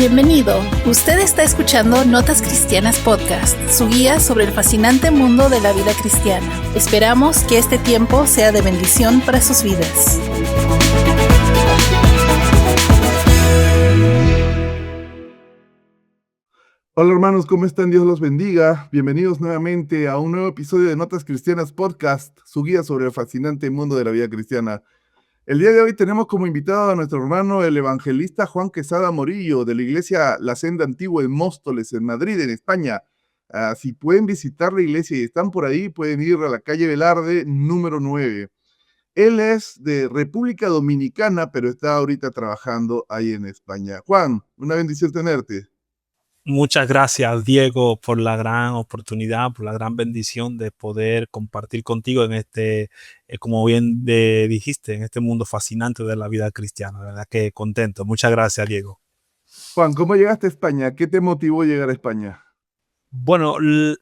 Bienvenido. Usted está escuchando Notas Cristianas Podcast, su guía sobre el fascinante mundo de la vida cristiana. Esperamos que este tiempo sea de bendición para sus vidas. Hola hermanos, ¿cómo están? Dios los bendiga. Bienvenidos nuevamente a un nuevo episodio de Notas Cristianas Podcast, su guía sobre el fascinante mundo de la vida cristiana. El día de hoy tenemos como invitado a nuestro hermano, el evangelista Juan Quesada Morillo, de la iglesia La Senda Antigua en Móstoles, en Madrid, en España. Si pueden visitar la iglesia y están por ahí, pueden ir a la calle Velarde, número 9. Él es de República Dominicana, pero está ahorita trabajando ahí en España. Juan, una bendición tenerte. Muchas gracias, Diego, por la gran oportunidad, por la gran bendición de poder compartir contigo en este, como bien dijiste, en este mundo fascinante de la vida cristiana. La verdad que contento. Muchas gracias, Diego. Juan, ¿cómo llegaste a España? ¿Qué te motivó a llegar a España? Bueno,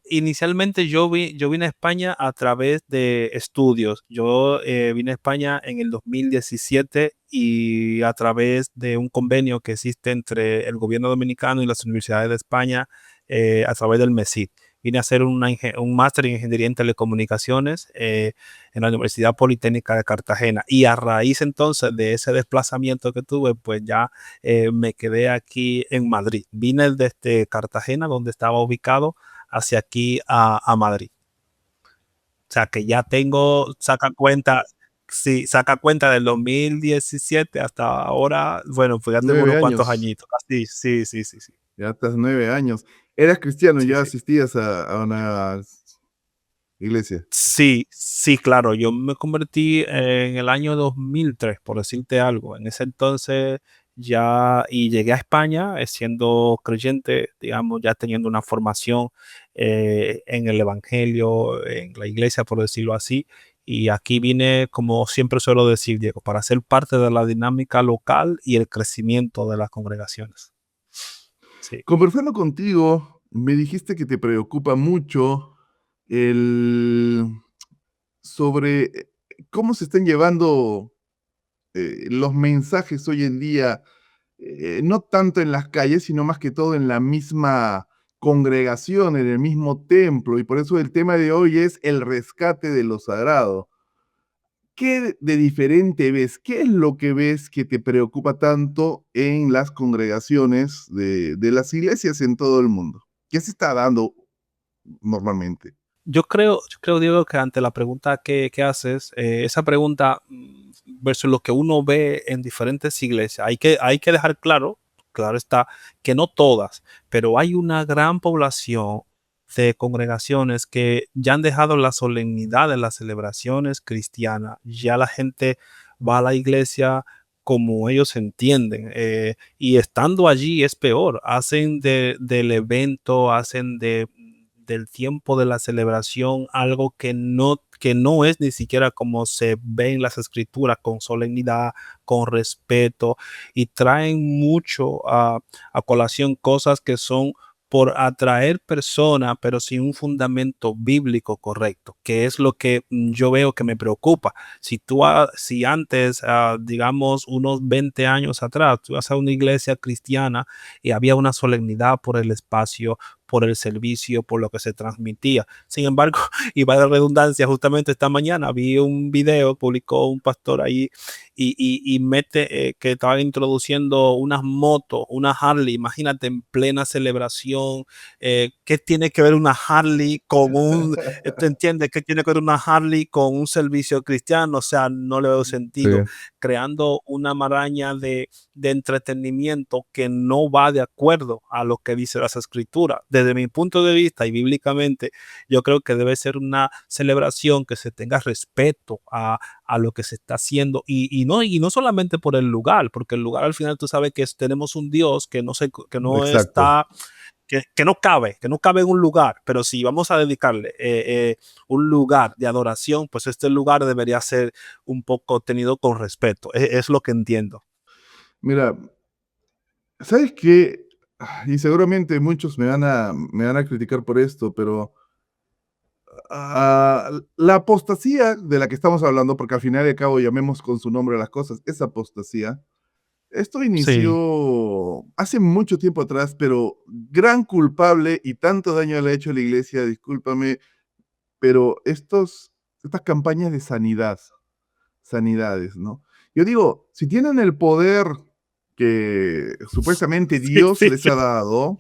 inicialmente yo vine a España a través de estudios. Yo vine a España en el 2017 y a través de un convenio que existe entre el gobierno dominicano y las universidades de España a través del MESID. Vine a hacer un máster en Ingeniería en Telecomunicaciones en la Universidad Politécnica de Cartagena. Y a raíz entonces de ese desplazamiento que tuve, pues ya me quedé aquí en Madrid. Vine desde Cartagena, donde estaba ubicado, hacia aquí a Madrid. O sea que ya saca cuenta del 2017 hasta ahora. Bueno, pues ya tengo 9 unos cuantos años. añitos. Sí. Ya estás 9 años. ¿Eras cristiano? Sí, ¿Ya sí. asistías a una iglesia? Sí, claro. Yo me convertí en el año 2003, por decirte algo. En ese entonces y llegué a España siendo creyente, digamos, ya teniendo una formación en el evangelio, en la iglesia, por decirlo así. Y aquí vine, como siempre suelo decir, Diego, para ser parte de la dinámica local y el crecimiento de las congregaciones. Sí. Conversando contigo, me dijiste que te preocupa mucho el sobre cómo se están llevando los mensajes hoy en día, no tanto en las calles, sino más que todo en la misma congregación, en el mismo templo, y por eso el tema de hoy es el rescate de lo sagrado. ¿Qué de diferente ves? ¿Qué es lo que ves que te preocupa tanto en las congregaciones de las iglesias en todo el mundo? ¿Qué se está dando normalmente? Yo creo, Diego, que ante la pregunta que haces, esa pregunta versus lo que uno ve en diferentes iglesias, hay que dejar claro está, que no todas, pero hay una gran población de congregaciones que ya han dejado la solemnidad de las celebraciones cristianas. Ya la gente va a la iglesia como ellos entienden, y estando allí es peor. Hacen del evento, hacen del tiempo de la celebración algo que no es ni siquiera como se ve en las escrituras, con solemnidad, con respeto, y traen mucho a colación cosas que son por atraer personas, pero sin un fundamento bíblico correcto, que es lo que yo veo que me preocupa. Si antes, digamos, unos 20 años atrás, tú vas a una iglesia cristiana y había una solemnidad por el espacio, por el servicio, por lo que se transmitía. Sin embargo, y va de redundancia, justamente esta mañana vi un video, publicó un pastor ahí y mete que estaba introduciendo unas motos, una Harley, imagínate, en plena celebración. ¿Qué tiene que ver una Harley con ¿te entiendes? ¿Qué tiene que ver una Harley con un servicio cristiano? O sea, no le veo Sí. sentido. Creando una maraña de entretenimiento que no va de acuerdo a lo que dice las escrituras. Desde mi punto de vista y bíblicamente, yo creo que debe ser una celebración que se tenga respeto a lo que se está haciendo, y no solamente por el lugar, porque el lugar al final tú sabes que tenemos un Dios que no Exacto. está, que no cabe en un lugar. Pero si vamos a dedicarle un lugar de adoración, pues este lugar debería ser un poco tenido con respeto. Es lo que entiendo. Mira, ¿sabes qué? Y seguramente muchos me van a criticar por esto, pero la apostasía de la que estamos hablando, porque al final y al cabo llamemos con su nombre a las cosas, es apostasía, Esto Sí, inició hace mucho tiempo atrás, pero gran culpable y tanto daño le ha hecho a la iglesia, discúlpame, pero estas campañas de sanidades, ¿no? Yo digo, si tienen el poder que supuestamente sí, Dios sí, les sí. ha dado,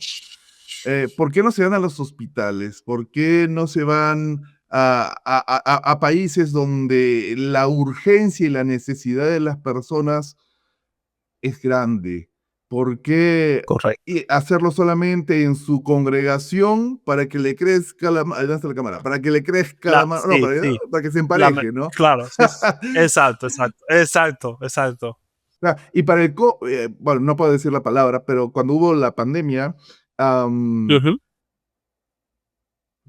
¿por qué no se van a los hospitales? ¿Por qué no se van a países donde la urgencia y la necesidad de las personas es grande? ¿Por qué Correcto. hacerlo solamente en su congregación para que le crezca la mano? ¿Dónde está la cámara? Para que le crezca la mano, no, Sí, sí. para que se La me empareje, ¿no? claro, sí. Exacto, exacto, exacto, exacto. Y para bueno, no puedo decir la palabra, pero cuando hubo la pandemia, am, Ujú.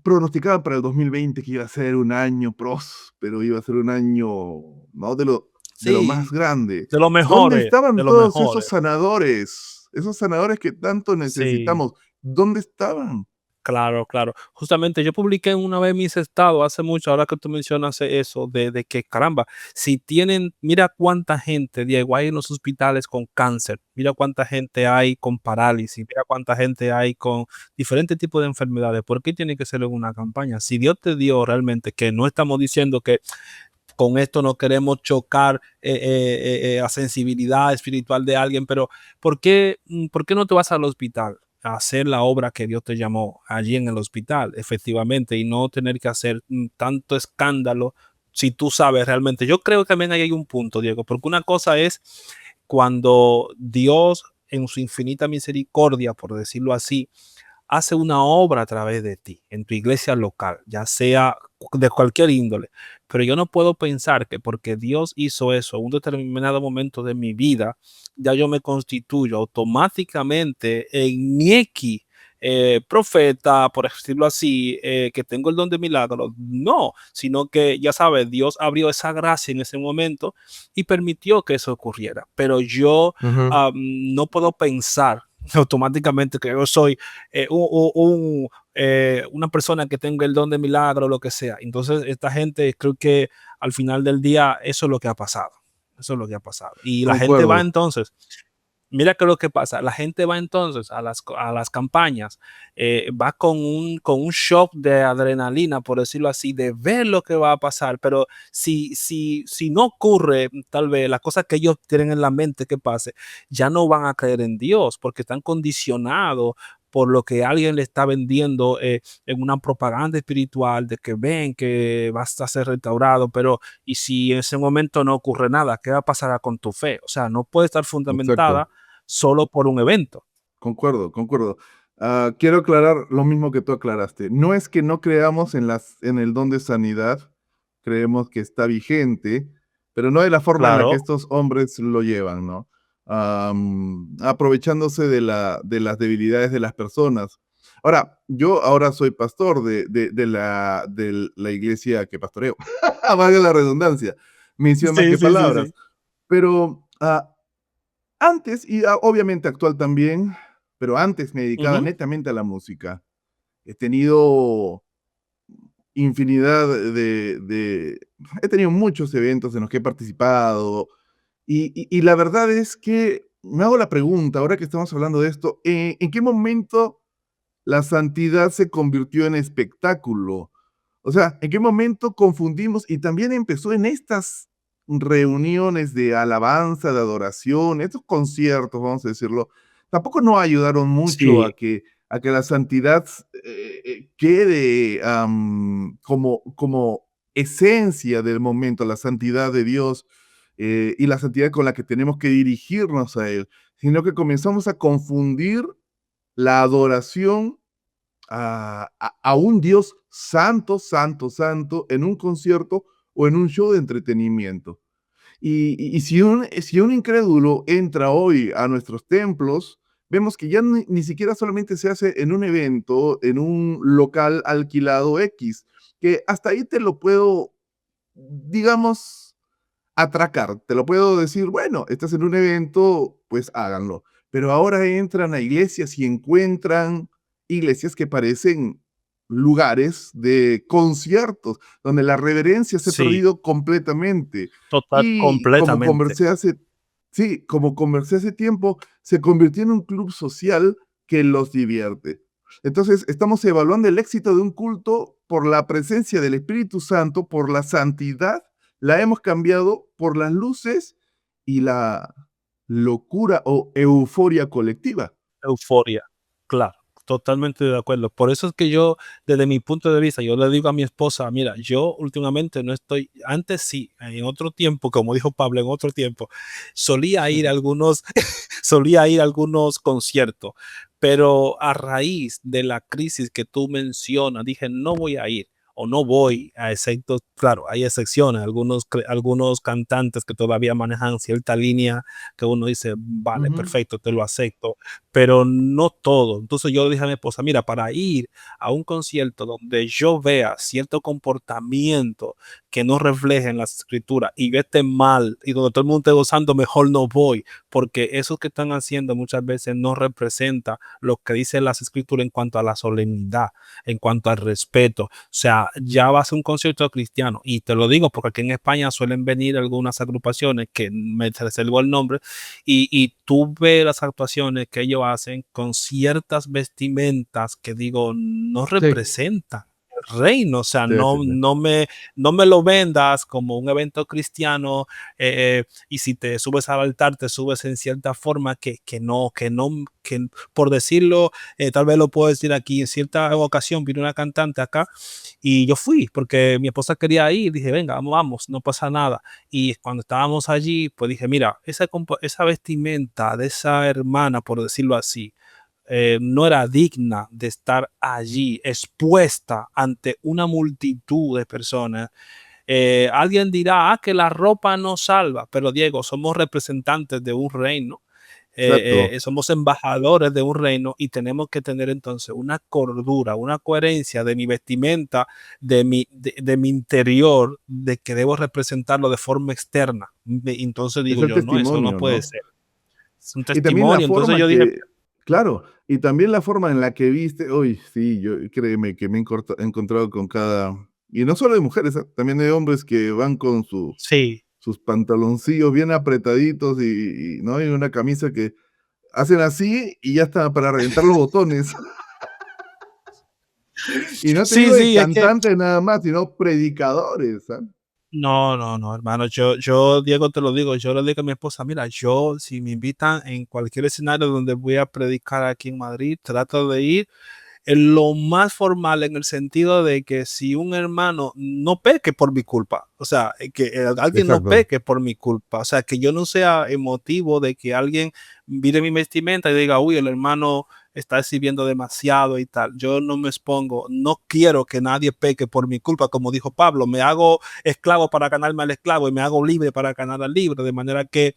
pronosticaban para el 2020 que iba a ser un año próspero, iba a ser un año, ¿no? De lo más Sí, grande. de los ¿Dónde mejores, de estaban los todos esos mejores. sanadores? Esos sanadores que tanto Sí. necesitamos. ¿Dónde estaban? Claro, claro. Justamente yo publiqué una vez mis estados hace mucho, ahora que tú mencionas eso, de que caramba, si tienen, mira cuánta gente, Diego, hay en los hospitales con cáncer, mira cuánta gente hay con parálisis, mira cuánta gente hay con diferentes tipos de enfermedades. ¿Por qué tiene que ser en una campaña? Si Dios te dio realmente, que no estamos diciendo que con esto no queremos chocar la sensibilidad espiritual de alguien, pero por qué no te vas al hospital a hacer la obra que Dios te llamó allí en el hospital, efectivamente, y no tener que hacer tanto escándalo si tú sabes realmente? Yo creo que también ahí hay un punto, Diego, porque una cosa es cuando Dios en su infinita misericordia, por decirlo así, hace una obra a través de ti, en tu iglesia local, ya sea de cualquier índole. Pero yo no puedo pensar que porque Dios hizo eso en un determinado momento de mi vida, ya yo me constituyo automáticamente en Nieki, profeta, por decirlo así, que tengo el don de milagros. No, sino que ya sabes, Dios abrió esa gracia en ese momento y permitió que eso ocurriera. Pero yo Ujú. no puedo pensar automáticamente que yo soy una persona que tenga el don de milagro o lo que sea. Entonces, esta gente, creo que al final del día, eso es lo que ha pasado. Eso es lo que ha pasado. Y la gente va Concuerdo. entonces, mira qué es lo que pasa. La gente va entonces a las campañas, va con un shock de adrenalina, por decirlo así, de ver lo que va a pasar. Pero si no ocurre, tal vez las cosas que ellos tienen en la mente que pase, ya no van a creer en Dios porque están condicionados por lo que alguien le está vendiendo en una propaganda espiritual de que ven que vas a ser restaurado, pero y si en ese momento no ocurre nada, ¿qué va a pasar con tu fe? O sea, no puede estar Exacto. fundamentada solo por un evento. Concuerdo, concuerdo. Quiero aclarar lo mismo que tú aclaraste. No es que no creamos en el don de sanidad, creemos que está vigente, pero no de la forma en la que Claro, estos hombres lo llevan, ¿no? Aprovechándose de las debilidades de las personas. Ahora, yo ahora soy pastor de la iglesia que pastoreo, valga la redundancia, misión más sí, que sí, sí, palabras, sí. pero antes, y obviamente actual también, pero antes me dedicaba Ujú. netamente a la música. He tenido infinidad he tenido muchos eventos en los que he participado y la verdad es que me hago la pregunta, ahora que estamos hablando de esto, ¿en qué momento la santidad se convirtió en espectáculo? O sea, ¿en qué momento confundimos? Y también empezó en estas reuniones de alabanza, de adoración, estos conciertos, vamos a decirlo, tampoco no ayudaron mucho Sí, a que la santidad quede como esencia del momento, la santidad de Dios y la santidad con la que tenemos que dirigirnos a Él, sino que comenzamos a confundir la adoración a un Dios santo, santo, santo en un concierto o en un show de entretenimiento. Y si un incrédulo entra hoy a nuestros templos, vemos que ya ni siquiera solamente se hace en un evento, en un local alquilado X, que hasta ahí te lo puedo, digamos, atracar. Te lo puedo decir, bueno, estás en un evento, pues háganlo. Pero ahora entran a iglesias y encuentran iglesias que parecen lugares de conciertos, donde la reverencia se ha sí, perdido completamente. total, Y como completamente. conversé hace Sí, como conversé hace tiempo, se convirtió en un club social que los divierte. Entonces, estamos evaluando el éxito de un culto por la presencia del Espíritu Santo, por la santidad, la hemos cambiado por las luces y la locura o euforia colectiva. Euforia, claro, totalmente de acuerdo. Por eso es que yo, desde mi punto de vista, yo le digo a mi esposa, mira, yo últimamente no estoy, antes sí, en otro tiempo, como dijo Pablo, en otro tiempo, solía ir a algunos, solía ir a algunos conciertos, pero a raíz de la crisis que tú mencionas, dije, no voy a ir o no voy a excepto, claro, hay excepciones, algunos cantantes que todavía manejan cierta línea que uno dice, vale, Ujú. perfecto, te lo acepto, pero no todo. Entonces yo le dije a mi esposa, mira, para ir a un concierto donde yo vea cierto comportamiento que no refleje en las escrituras y vete mal y donde todo el mundo esté gozando, mejor no voy, porque eso que están haciendo muchas veces no representa lo que dicen las escrituras en cuanto a la solemnidad, en cuanto al respeto. O sea, ya va a ser un concierto cristiano y te lo digo porque aquí en España suelen venir algunas agrupaciones que me reservo el nombre y tú ves las actuaciones que ellos hacen con ciertas vestimentas que digo, no Sí, representan el reino, o sea, sí, sí, sí. no me lo vendas como un evento cristiano y si te subes al altar, te subes en cierta forma que por decirlo, tal vez lo puedo decir aquí, en cierta ocasión vino una cantante acá y yo fui porque mi esposa quería ir, dije, venga, vamos, no pasa nada. Y cuando estábamos allí, pues dije, mira, esa vestimenta de esa hermana, por decirlo así, no era digna de estar allí expuesta ante una multitud de personas. Alguien dirá, que la ropa no salva, pero Diego, somos representantes de un reino, Exacto. somos embajadores de un reino y tenemos que tener entonces una cordura, una coherencia de mi vestimenta, de mi interior, de que debo representarlo de forma externa. Entonces Es digo el yo, no, eso no testimonio, puede ¿no? ser. Es un Y también la testimonio. Entonces forma yo dije, que, claro, y también la forma en la que viste, uy, sí, yo créeme que me he encontrado con cada, y no solo de mujeres, también de hombres que van con sí, sus pantaloncillos bien apretaditos ¿no? Y una camisa que hacen así y ya está para reventar los botones. Y no te sí, digo de sí, es que cantantes nada más, sino predicadores, ¿ah? no, no, no, hermano. Diego, te lo digo. Yo le digo a mi esposa, mira, yo, si me invitan en cualquier escenario donde voy a predicar aquí en Madrid, trato de ir en lo más formal en el sentido de que si un hermano no peque por mi culpa, o sea, que alguien no Exacto. peque por mi culpa, o sea, que yo no sea emotivo de que alguien mire mi vestimenta y diga, uy, el hermano está exhibiendo demasiado y tal. Yo no me expongo, no quiero que nadie peque por mi culpa, como dijo Pablo, me hago esclavo para ganarme al esclavo y me hago libre para ganar al libre, de manera que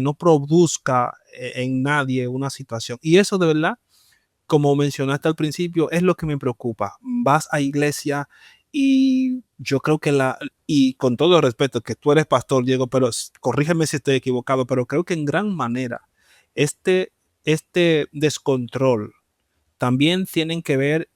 no produzca en nadie una situación. Y eso de verdad como mencionaste al principio, es lo que me preocupa. Vas a iglesia y yo creo que y con todo el respeto que tú eres pastor, Diego, pero corrígeme si estoy equivocado, pero creo que en gran manera este, este descontrol también tienen que ver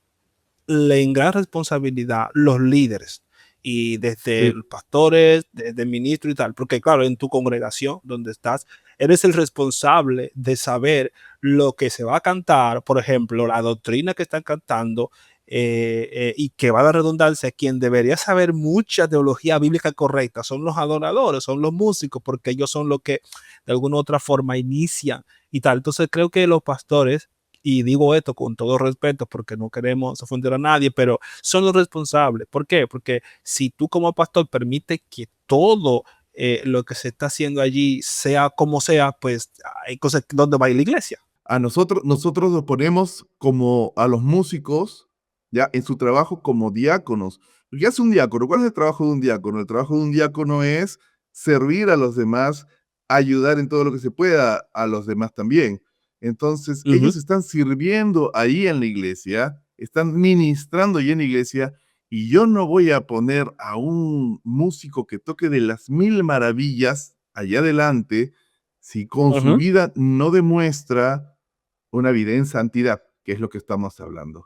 en gran responsabilidad los líderes y desde Sí, los pastores, desde el ministro y tal, porque claro, en tu congregación donde estás, eres el responsable de saber lo que se va a cantar, por ejemplo, la doctrina que están cantando y que va a dar redundancia, quien debería saber mucha teología bíblica correcta son los adoradores, son los músicos, porque ellos son los que de alguna u otra forma inician y tal. Entonces creo que los pastores y digo esto con todo respeto porque no queremos ofender a nadie, pero son los responsables. ¿Por qué? Porque si tú como pastor permites que todo lo que se está haciendo allí sea como sea, pues hay cosas donde va a ir la iglesia. a nosotros lo ponemos como a los músicos, ya, en su trabajo como diáconos. ¿Qué hace un diácono? ¿Cuál es el trabajo de un diácono? El trabajo de un diácono es servir a los demás, ayudar en todo lo que se pueda a los demás también. Entonces, Uh -huh. ellos están sirviendo ahí en la iglesia, están ministrando ahí en la iglesia, y yo no voy a poner a un músico que toque de las mil maravillas allá adelante si con Uh su -huh. vida no demuestra una vida en santidad, que es lo que estamos hablando.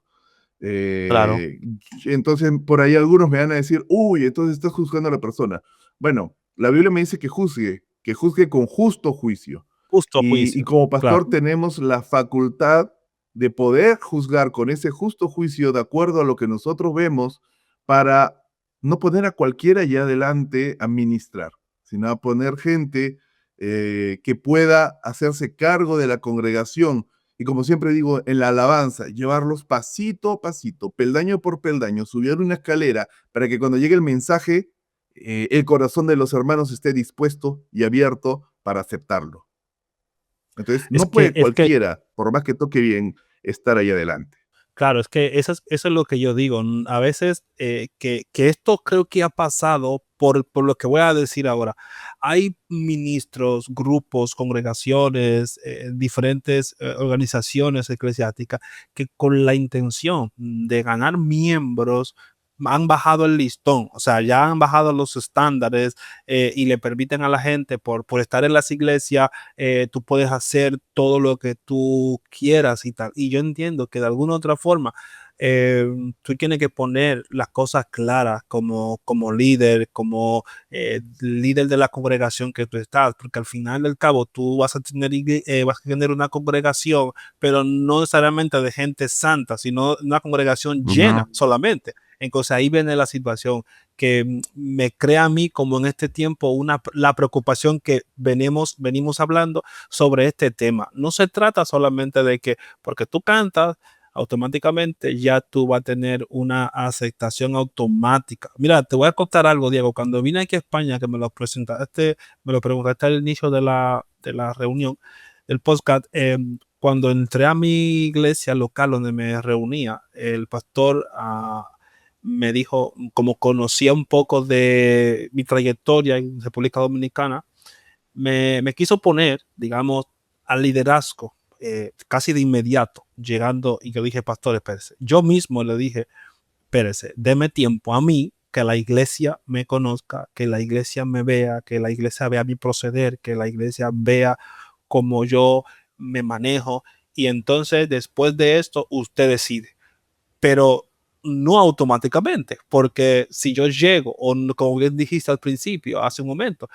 Claro. Eh, entonces, por ahí algunos me van a decir, uy, entonces estás juzgando a la persona. Bueno, la Biblia me dice que juzgue, que juzgue con justo juicio. Justo Y juicio. como pastor Claro. tenemos la facultad de poder juzgar con ese justo juicio de acuerdo a lo que nosotros vemos para no poner a cualquiera allá adelante a ministrar, sino a poner gente que pueda hacerse cargo de la congregación. Y como siempre digo, en la alabanza, llevarlos pasito a pasito, peldaño por peldaño, subir una escalera para que cuando llegue el mensaje, el corazón de los hermanos esté dispuesto y abierto para aceptarlo. Entonces, Es no que, puede es que cualquiera, por más que toque bien, estar ahí adelante. Claro, es que eso es lo que yo digo. A veces que esto creo que ha pasado por lo que voy a decir ahora. Hay ministros, grupos, congregaciones, diferentes organizaciones eclesiásticas que con la intención de ganar miembros han bajado el listón, o sea, ya han bajado los estándares y le permiten a la gente por estar en las iglesias tú puedes hacer todo lo que tú quieras y tal. Y yo entiendo que de alguna otra forma tú tienes que poner las cosas claras como líder, como líder de la congregación que tú estás, porque al final del cabo tú vas a tener una congregación, pero no necesariamente de gente santa, sino una congregación llena No. solamente. Entonces ahí viene la situación que me crea a mí como en este tiempo la preocupación que venimos hablando sobre este tema. No se trata solamente de que porque tú cantas, automáticamente ya tú vas a tener una aceptación automática. Mira, te voy a contar algo, Diego. Cuando vine aquí a España, que me lo preguntaste al inicio de la reunión del podcast, cuando entré a mi iglesia local donde me reunía, el pastor me dijo, como conocía un poco de mi trayectoria en República Dominicana, me quiso poner, digamos, al liderazgo casi de inmediato, llegando, y yo dije, pastor, espérese. Yo mismo le dije, espérese, deme tiempo a mí, que la iglesia me conozca, que la iglesia me vea, que la iglesia vea mi proceder, que la iglesia vea cómo yo me manejo, y entonces después de esto, usted decide. Pero no automáticamente, porque si yo llego, o como bien dijiste al principio, hace un momento,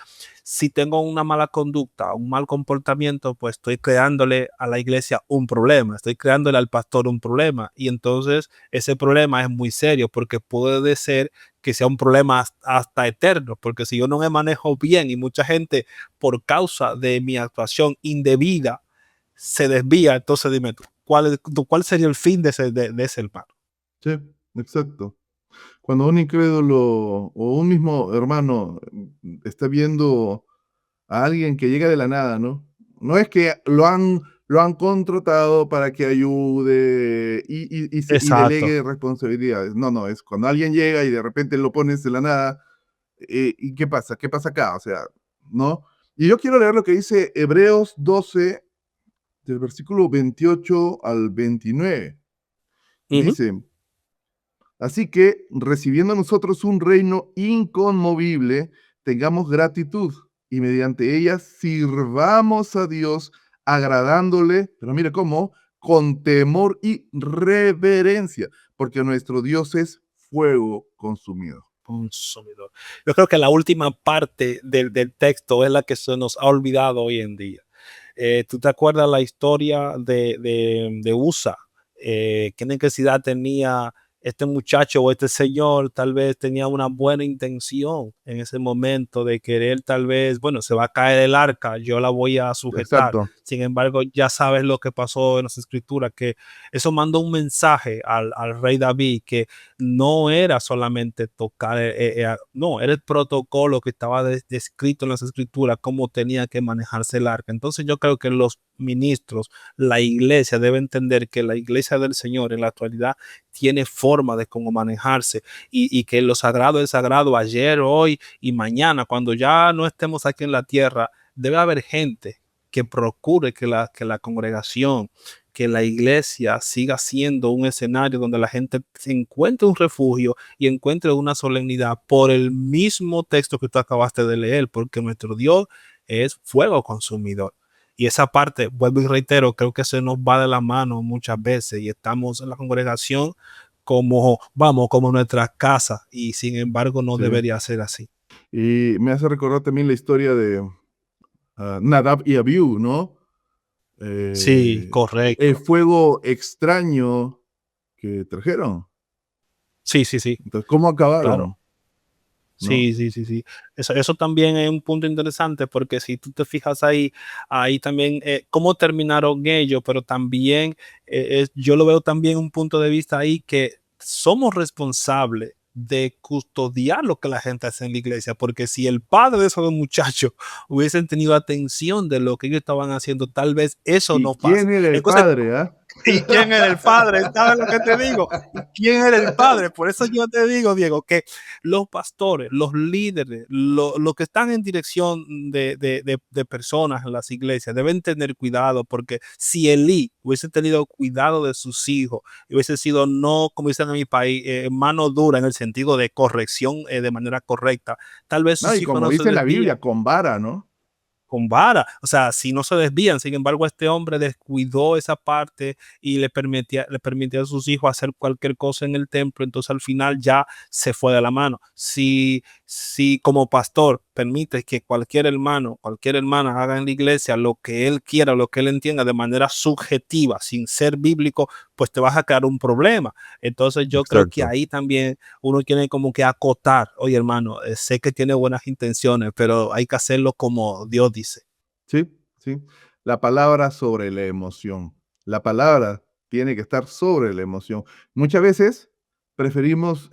si tengo una mala conducta, un mal comportamiento, pues estoy creándole a la iglesia un problema, estoy creándole al pastor un problema, y entonces ese problema es muy serio, porque puede ser que sea un problema hasta eterno, porque si yo no me manejo bien y mucha gente por causa de mi actuación indebida se desvía, entonces dime tú, ¿cuál sería el fin de ese hermano? Sí, exacto. Cuando un incrédulo o un mismo hermano está viendo a alguien que llega de la nada, ¿no? No es que lo han contratado para que ayude y Exacto. delegue responsabilidades. No, no, es cuando alguien llega y de repente lo pones de la nada. ¿Y qué pasa? ¿Qué pasa acá? O sea, ¿no? Y yo quiero leer lo que dice Hebreos 12, del versículo 28 al 29. Ujú. Dice, así que, recibiendo nosotros un reino inconmovible, tengamos gratitud y mediante ella sirvamos a Dios agradándole, pero mire cómo, con temor y reverencia, porque nuestro Dios es fuego consumido. Consumidor. Yo creo que la última parte del texto es la que se nos ha olvidado hoy en día. ¿Tú te acuerdas la historia de USA? ¿Qué necesidad tenía este muchacho o este señor? Tal vez tenía una buena intención en ese momento de querer, tal vez, bueno, se va a caer el arca, yo la voy a sujetar. Exacto. Sin embargo, ya sabes lo que pasó en las escrituras, que eso mandó un mensaje al rey David, que no era solamente tocar, no, era el protocolo que estaba descrito en las escrituras, cómo tenía que manejarse el arca. Entonces yo creo que los ministros, la iglesia debe entender que la iglesia del Señor en la actualidad tiene forma de cómo manejarse y que lo sagrado es sagrado ayer, hoy y mañana. Cuando ya no estemos aquí en la tierra, debe haber gente que procure que la congregación, que la iglesia siga siendo un escenario donde la gente se encuentre un refugio y encuentre una solemnidad por el mismo texto que tú acabaste de leer, porque nuestro Dios es fuego consumidor. Y esa parte, vuelvo y reitero, creo que se nos va de la mano muchas veces y estamos en la congregación como, vamos, como nuestra casa y sin embargo no Sí. debería ser así. Y me hace recordar también la historia Nadab y Abiú, ¿no? Sí, El correcto. fuego extraño que trajeron. Sí, sí, sí, Entonces, ¿cómo claro. acabaron? ¿No? Sí, sí, sí, sí. Eso también es un punto interesante porque si tú te fijas ahí también cómo terminaron ellos, pero también yo lo veo también un punto de vista ahí que somos responsables de custodiar lo que la gente hace en la iglesia, porque si el padre de esos dos muchachos hubiesen tenido atención de lo que ellos estaban haciendo, tal vez eso ¿Y no pasa. quién era el Entonces, padre, ah? ¿y quién era el padre? ¿Sabes lo que te digo? ¿Y quién era el padre? Por eso yo te digo, Diego, que los pastores, los líderes, los que están en dirección de personas en las iglesias deben tener cuidado, porque si Elí hubiese tenido cuidado de sus hijos, hubiese sido no, como dicen en mi país, mano dura en el sentido de corrección de manera correcta, tal vez No, sus y hijos como no se dice en la desvían Biblia, con vara, ¿no? con vara, o sea, si no se desvían, sin embargo, este hombre descuidó esa parte y le permitía a sus hijos hacer cualquier cosa en el templo, entonces al final ya se fue de la mano. Si como pastor permite que cualquier hermano, cualquier hermana haga en la iglesia lo que él quiera, lo que él entienda de manera subjetiva, sin ser bíblico, pues te vas a crear un problema. Entonces yo creo que Exacto. ahí también uno tiene como que acotar, oye hermano, sé que tiene buenas intenciones, pero hay que hacerlo como Dios dice. Sí, sí. La palabra sobre la emoción. La palabra tiene que estar sobre la emoción. Muchas veces preferimos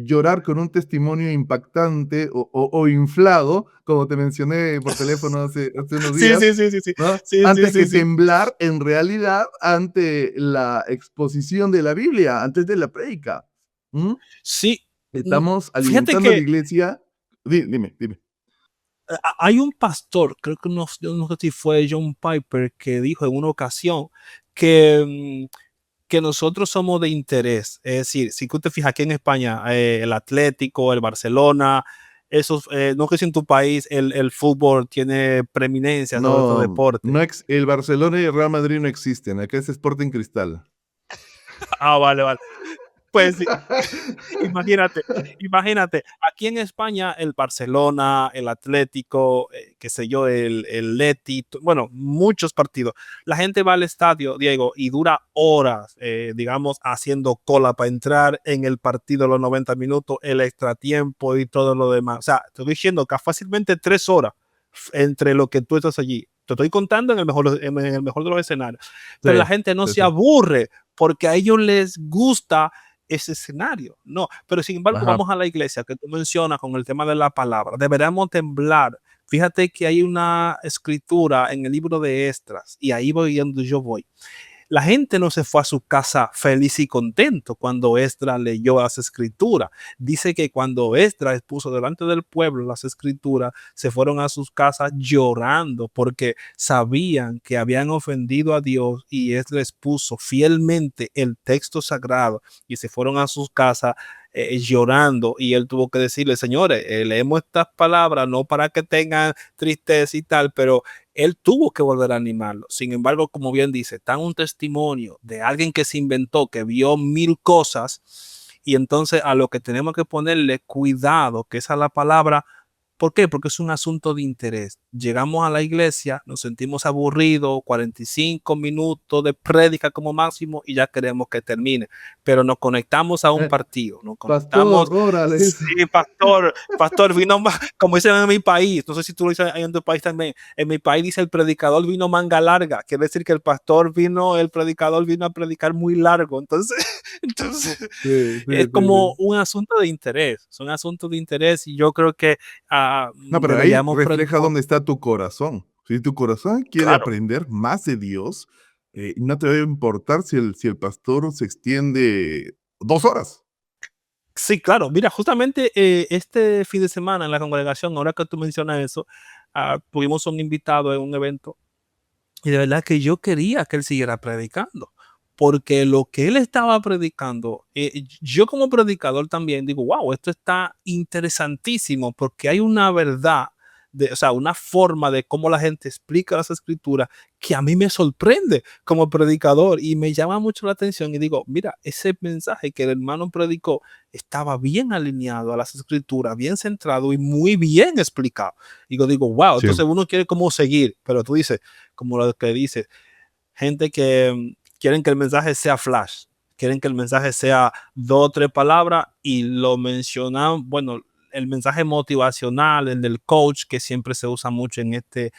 llorar con un testimonio impactante o inflado, como te mencioné por teléfono hace unos Sí, días, sí, sí, sí, sí. ¿no? Sí, sí, Antes que sí, sí. temblar en realidad ante la exposición de la Biblia, antes de la prédica. ¿Mm? Sí, Estamos fíjate alimentando a la que iglesia. Dime, dime. hay un pastor, creo que no, yo no sé si fue John Piper, que dijo en una ocasión que nosotros somos de interés. Es decir, si tú te fijas aquí en España, el Atlético, el Barcelona, esos, no sé si en tu país el fútbol tiene preeminencia sobre otro No, deporte. no el Barcelona y el Real Madrid no existen, acá es Sporting Cristal. Ah, vale, vale. Pues sí. Imagínate, imagínate, aquí en España el Barcelona, el Atlético, qué sé yo, el Leti, bueno, muchos partidos. La gente va al estadio, Diego, y dura horas, digamos, haciendo cola para entrar en el partido los 90 minutos, el extratiempo y todo lo demás. O sea, te estoy diciendo que fácilmente 3 horas entre lo que tú estás allí. Te estoy contando en el mejor de los escenarios. Sí, Pero la gente no sí, se sí. aburre porque a ellos les gusta ese escenario. No, pero sin embargo, Ajá. vamos a la iglesia que tú mencionas con el tema de la palabra. Deberíamos temblar. Fíjate que hay una escritura en el libro de Esdras y ahí voy donde yo voy. La gente no se fue a su casa feliz y contento cuando Esdras leyó las escrituras. Dice que cuando Esdras puso delante del pueblo las escrituras, se fueron a sus casas llorando porque sabían que habían ofendido a Dios y Esdras puso fielmente el texto sagrado y se fueron a sus casas llorando y él tuvo que decirle, señores, leemos estas palabras no para que tengan tristeza y tal, pero él tuvo que volver a animarlo. Sin embargo, como bien dice, está un testimonio de alguien que se inventó, que vio 1000 cosas, y entonces a lo que tenemos que ponerle cuidado, que esa es la palabra. ¿Por qué? Porque es un asunto de interés. Llegamos a la iglesia, nos sentimos aburridos, 45 minutos de prédica como máximo y ya queremos que termine. Pero nos conectamos a un Eh, partido, nos conectamos. Pastor, órale. Sí, pastor, vino más, como dicen en mi país, no sé si tú lo dices en tu país también. En mi país dice el predicador vino manga larga, quiere decir que el predicador vino a predicar muy largo. Entonces, entonces Sí, sí, es sí, como sí. un asunto de interés, son asuntos de interés y yo creo que No, pero ahí deberíamos refleja dónde está tu corazón. Si tu corazón quiere claro, aprender más de Dios, no te debe importar si el pastor se extiende 2 horas. sí, claro. Mira, justamente este fin de semana en la congregación, ahora que tú mencionas eso, tuvimos un invitado en un evento y de verdad que yo quería que él siguiera predicando, porque lo que él estaba predicando, yo como predicador también digo, wow, esto está interesantísimo porque hay una verdad o sea, una forma de cómo la gente explica las escrituras que a mí me sorprende como predicador y me llama mucho la atención y digo, mira, ese mensaje que el hermano predicó estaba bien alineado a las escrituras, bien centrado y muy bien explicado. Y yo digo, wow, Sí. entonces uno quiere como seguir, pero tú dices, como lo que dices, gente que quieren que el mensaje sea flash, quieren que el mensaje sea 2 o 3 palabras y lo mencionan, bueno, el mensaje motivacional, el del coach, que siempre se usa mucho en este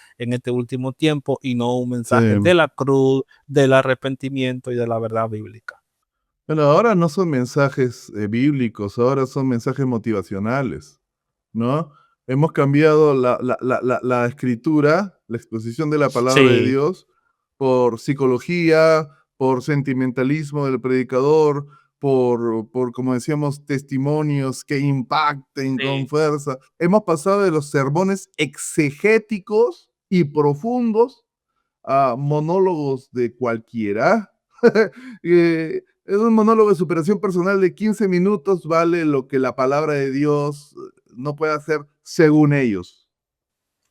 último tiempo, y no un Sí. mensaje de la cruz, del arrepentimiento y de la verdad bíblica. Bueno, ahora no son mensajes bíblicos, ahora son mensajes motivacionales, ¿no? Hemos cambiado la escritura, la exposición de la palabra de Sí, Dios, por psicología, por sentimentalismo del predicador, como decíamos, testimonios que impacten con sí, fuerza. Hemos pasado de los sermones exegéticos y profundos a monólogos de cualquiera. Es un monólogo de superación personal de 15 minutos, vale lo que la palabra de Dios no puede hacer según ellos.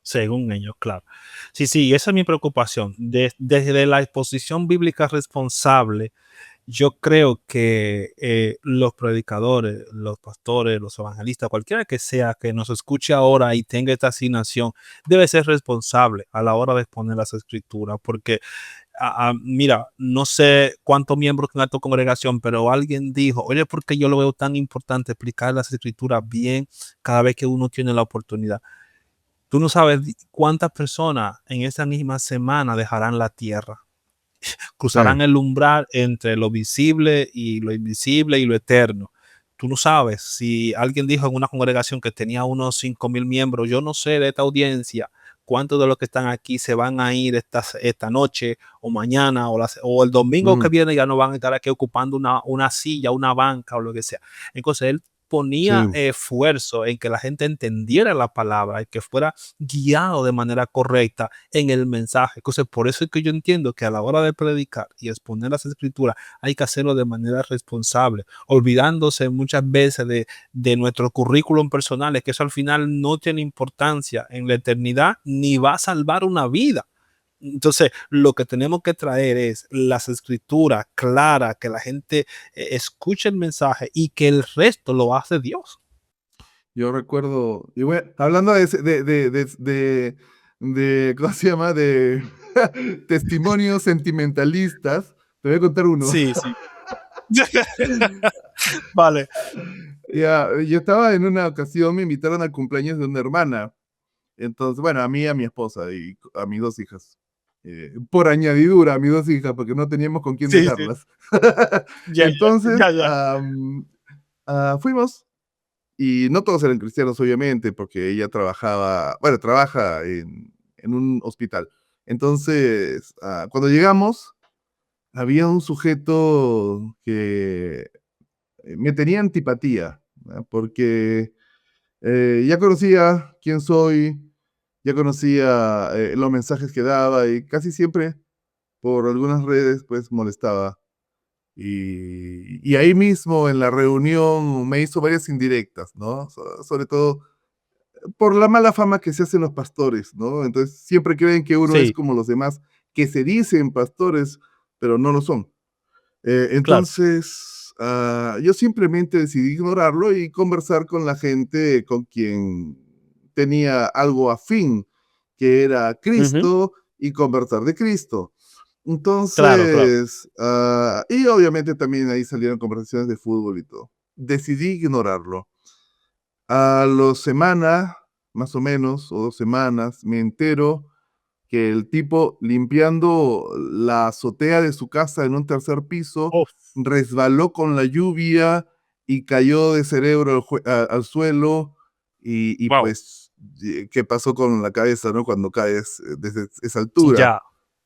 según ellos, claro. Sí, sí, esa es mi preocupación. Desde la exposición bíblica responsable, yo creo que los predicadores, los pastores, los evangelistas, cualquiera que sea que nos escuche ahora y tenga esta asignación, debe ser responsable a la hora de exponer las escrituras, porque mira, no sé cuántos miembros en tu congregación, pero alguien dijo, oye, ¿por qué yo lo veo tan importante explicar las escrituras bien cada vez que uno tiene la oportunidad? Tú no sabes cuántas personas en esa misma semana dejarán la tierra, Sí. cruzarán el umbral entre lo visible y lo invisible y lo eterno. Tú no sabes si alguien dijo en una congregación que tenía unos 5,000 miembros, yo no sé de esta audiencia cuántos de los que están aquí se van a ir esta noche o mañana o el domingo que Mm, viene, ya no van a estar aquí ocupando una silla, una banca o lo que sea. Entonces él ponía sí. esfuerzo en que la gente entendiera la palabra y que fuera guiado de manera correcta en el mensaje. Entonces, por eso es que yo entiendo que a la hora de predicar y exponer las escrituras hay que hacerlo de manera responsable, olvidándose muchas veces de nuestro currículum personal, es que eso al final no tiene importancia en la eternidad ni va a salvar una vida. Entonces, lo que tenemos que traer es las escrituras claras, que la gente escuche el mensaje y que el resto lo hace Dios. Yo recuerdo, y bueno, hablando ¿cómo se llama? De testimonios sentimentalistas, te voy a contar uno. Sí, sí. Vale. Ya, yo estaba en una ocasión, me invitaron al cumpleaños de una hermana. Entonces, bueno, a mí y a mi esposa y a mis 2 hijas. Por añadidura, a mis 2 hijas, porque no teníamos con quién Sí, sí. dejarlas. Ya, Entonces, ya, ya. fuimos, y no todos eran cristianos, obviamente, porque ella bueno, trabaja en un hospital. Entonces, cuando llegamos, había un sujeto que me tenía antipatía, ¿verdad? Porque ya conocía quién soy, ya conocía los mensajes que daba y casi siempre por algunas redes pues molestaba. Y ahí mismo en la reunión me hizo varias indirectas, ¿no? Sobre todo por la mala fama que se hacen los pastores, ¿no? Entonces siempre creen que uno es Sí, como los demás, que se dicen pastores, pero no lo son. claro. Entonces, yo simplemente decidí ignorarlo y conversar con la gente con quien tenía algo afín, que era Ujú. Cristo, y conversar de Cristo. Claro, claro. Entonces, y obviamente también ahí salieron conversaciones de fútbol y todo. Decidí ignorarlo. A los semanas, más o menos, o 2 semanas, me entero que el tipo limpiando la azotea de su casa en un tercer piso, Oh, resbaló con la lluvia y cayó de cerebro al suelo y wow. pues, ¿qué pasó con la cabeza, no? Cuando caes desde esa altura, Ya,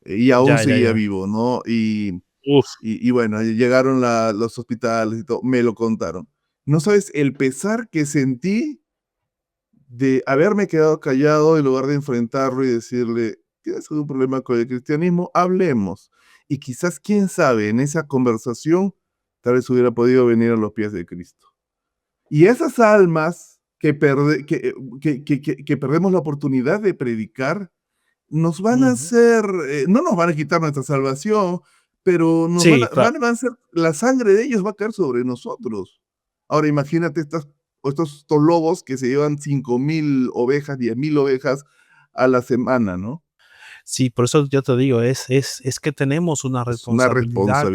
y aún ya, ya, seguía ya. vivo, ¿no? Uf. Y bueno, llegaron los hospitales y todo, me lo contaron. No sabes el pesar que sentí de haberme quedado callado en lugar de enfrentarlo y decirle, ¿tienes algún problema con el cristianismo? Hablemos. Y quizás, quién sabe, en esa conversación, tal vez hubiera podido venir a los pies de Cristo. Y esas almas que perdemos la oportunidad de predicar, nos van a Ujú. hacer, no nos van a quitar nuestra salvación, pero nos Sí, claro. van a hacer, la sangre de ellos va a caer sobre nosotros. Ahora imagínate estos lobos que se llevan 5,000 ovejas, 10,000 ovejas a la semana, ¿no? Sí, por eso yo te digo, es que tenemos Es una responsabilidad.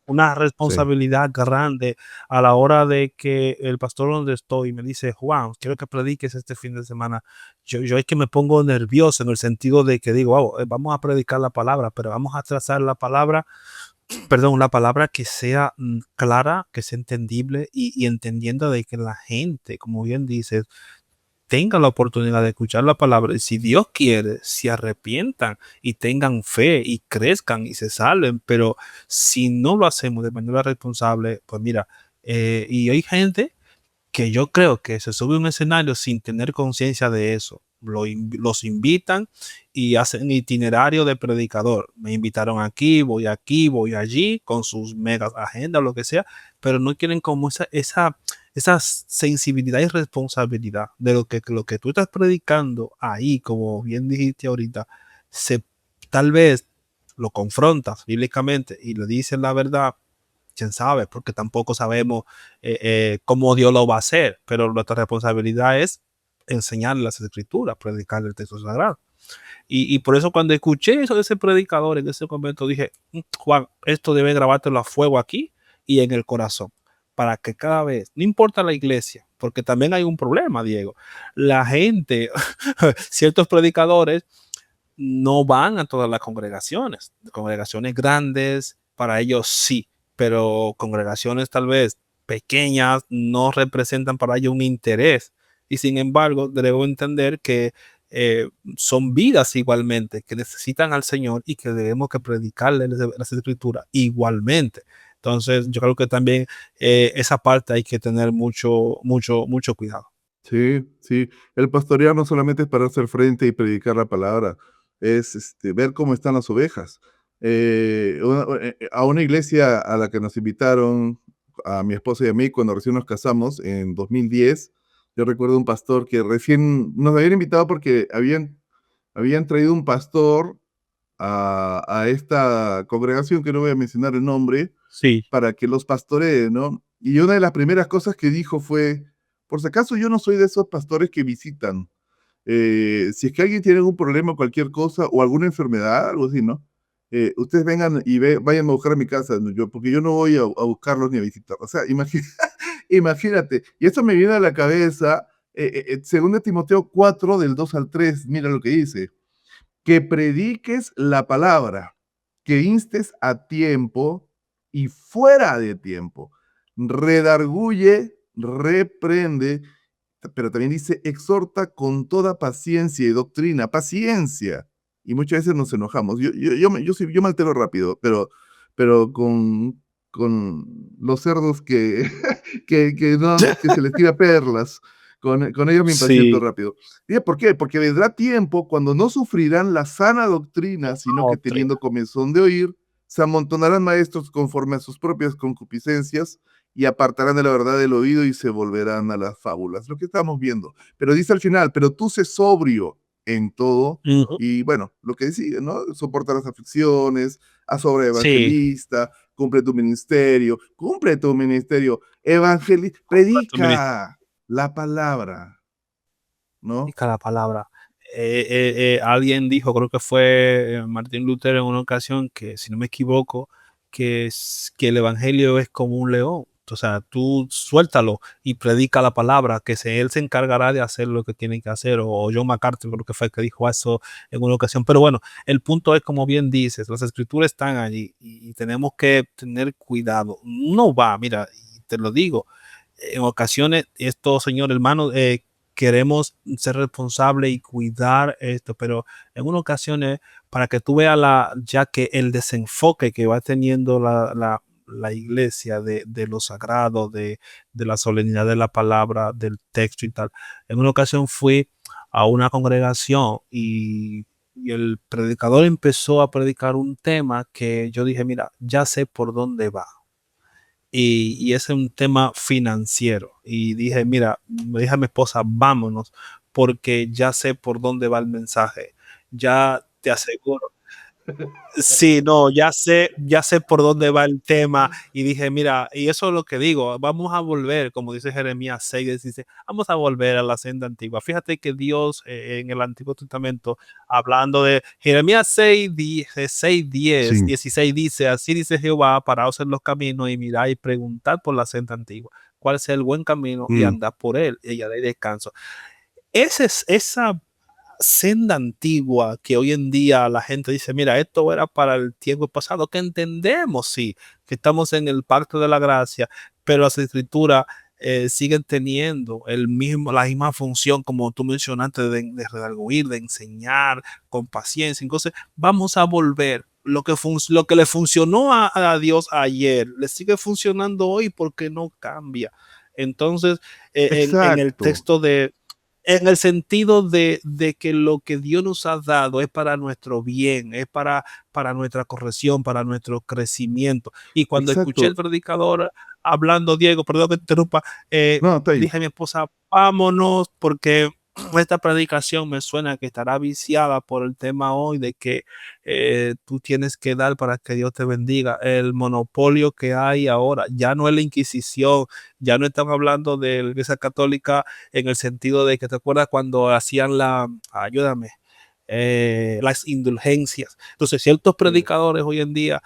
una Sí. responsabilidad grande a la hora de que el pastor donde estoy me dice: "Juan, quiero que prediques este fin de semana". Yo es que me pongo nervioso en el sentido de que digo: "Wao, vamos a predicar la palabra, pero vamos a trazar la palabra, perdón, la palabra que sea, clara, que sea entendible y entendiendo de que la gente, como bien dices, tengan la oportunidad de escuchar la palabra y si Dios quiere, se arrepientan y tengan fe y crezcan y se salven, pero si no lo hacemos de manera responsable, pues mira, y hay gente que yo creo que se sube a un escenario sin tener conciencia de eso. Los invitan y hacen itinerario de predicador. Me invitaron aquí, voy allí, con sus megas agendas, lo que sea, pero no quieren como esa sensibilidad y responsabilidad de lo que tú estás predicando ahí, como bien dijiste ahorita, se, tal vez lo confrontas bíblicamente y le dices la verdad, quién sabe, porque tampoco sabemos cómo Dios lo va a hacer, pero nuestra responsabilidad es enseñar las escrituras, predicar el texto sagrado. Y por eso cuando escuché eso de ese predicador en ese momento dije: Juan, esto debe grabártelo a fuego aquí y en el corazón, para que cada vez, no importa la iglesia, porque también hay un problema, Diego, la gente, ciertos predicadores no van a todas las congregaciones grandes, para ellos sí, pero congregaciones tal vez pequeñas no representan para ellos un interés. Y sin embargo, debo entender que son vidas igualmente, que necesitan al Señor y que debemos que predicarles las escrituras igualmente. Entonces, yo creo que también esa parte hay que tener mucho cuidado. Sí, sí. El pastorear no solamente es pararse al frente y predicar la palabra, es ver cómo están las ovejas. A una iglesia a la que nos invitaron, a mi esposa y a mí, cuando recién nos casamos en 2010, yo recuerdo un pastor que recién nos habían invitado porque habían traído un pastor a esta congregación, que no voy a mencionar el nombre, Sí. para que los pastoree, ¿no? Y una de las primeras cosas que dijo fue, por si acaso yo no soy de esos pastores que visitan. Si es que alguien tiene algún problema, cualquier cosa, o alguna enfermedad, algo así, ¿no? Ustedes vengan y vayan a buscar a mi casa, ¿no? Porque yo no voy a buscarlos ni a visitarlos. O sea, imagínate. Y esto me viene a la cabeza, según de Timoteo 4, del 2 al 3, mira lo que dice: que prediques la palabra, que instes a tiempo y fuera de tiempo, redarguye, reprende, pero también dice, exhorta con toda paciencia y doctrina, paciencia. Y muchas veces nos enojamos. Yo me altero rápido, pero con los cerdos que se les tira perlas, con ellos me impaciento Sí. rápido. ¿Y por qué? Porque vendrá tiempo cuando no sufrirán la sana doctrina, sino que Doctrina. teniendo comezón de oír, se amontonarán maestros conforme a sus propias concupiscencias y apartarán de la verdad del oído y se volverán a las fábulas. Lo que estamos viendo. Pero dice al final, pero tú sé sobrio en todo. Ujú. Y bueno, lo que sigue, ¿no? Soporta las aflicciones, haz obra de Sí. evangelista, cumple tu ministerio, predica la palabra, ¿no? Cada palabra. Alguien dijo, creo que fue Martín Lutero en una ocasión, que si no me equivoco, que el evangelio es como un león. O sea, tú suéltalo y predica la palabra, que él se encargará de hacer lo que tiene que hacer. O John MacArthur creo que fue el que dijo eso en una ocasión. Pero bueno, el punto es, como bien dices, las escrituras están allí y tenemos que tener cuidado. No va, mira, y te lo digo, en ocasiones estos, señor hermano, queremos ser responsables y cuidar esto, pero en unas ocasiones, para que tú veas ya que el desenfoque que va teniendo la iglesia de lo sagrado, de la solemnidad de la palabra, del texto y tal. En una ocasión fui a una congregación y el predicador empezó a predicar un tema que yo dije, mira, ya sé por dónde va. y ese es un tema financiero. Y dije, mira, me dije a mi esposa, vámonos, porque ya sé por dónde va el mensaje. Ya te aseguro. Sí, no, ya sé por dónde va el tema y dije, mira, y eso es lo que digo, vamos a volver, como dice Jeremías 6, dice, vamos a volver a la senda antigua. Fíjate que Dios en el Antiguo Testamento, hablando de Jeremías 6, 10, Sí. 16, dice, así dice Jehová, paraos en los caminos y mirad y preguntad por la senda antigua, cuál sea el buen camino y Mm, andad por él y hallaréis descanso. Esa senda antigua que hoy en día la gente dice, mira, esto era para el tiempo pasado, que entendemos, sí, que estamos en el pacto de la gracia, pero las escrituras siguen teniendo la misma función, como tú mencionaste, de redarguir, de enseñar con paciencia. Entonces, vamos a volver. Lo que le funcionó a Dios ayer, le sigue funcionando hoy porque no cambia. Entonces, en el exacto, texto en el sentido de que lo que Dios nos ha dado es para nuestro bien, es para nuestra corrección, para nuestro crecimiento. Y cuando escuché el exacto. predicador hablando, Diego, perdón que te interrumpa, No, está bien. dije a mi esposa, vámonos, porque esta predicación me suena que estará viciada por el tema hoy de que tú tienes que dar para que Dios te bendiga. El monopolio que hay ahora ya no es la Inquisición, ya no están hablando de la Iglesia Católica en el sentido de que te acuerdas cuando hacían ayúdame, las indulgencias. Entonces, ciertos Sí. predicadores hoy en día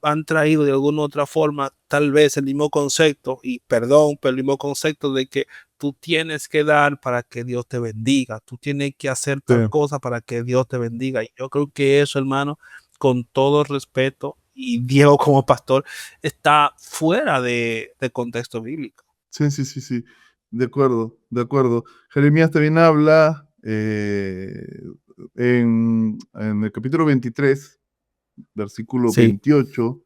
han traído de alguna u otra forma tal vez el mismo concepto, y perdón, pero el mismo concepto de que tú tienes que dar para que Dios te bendiga, tú tienes que hacer Sí. tal cosa para que Dios te bendiga. Y yo creo que eso, hermano, con todo respeto, y Diego como pastor, está fuera de contexto bíblico. Sí, sí, sí, sí. De acuerdo, de acuerdo. Jeremías también habla en el capítulo 23, versículo Sí, 28,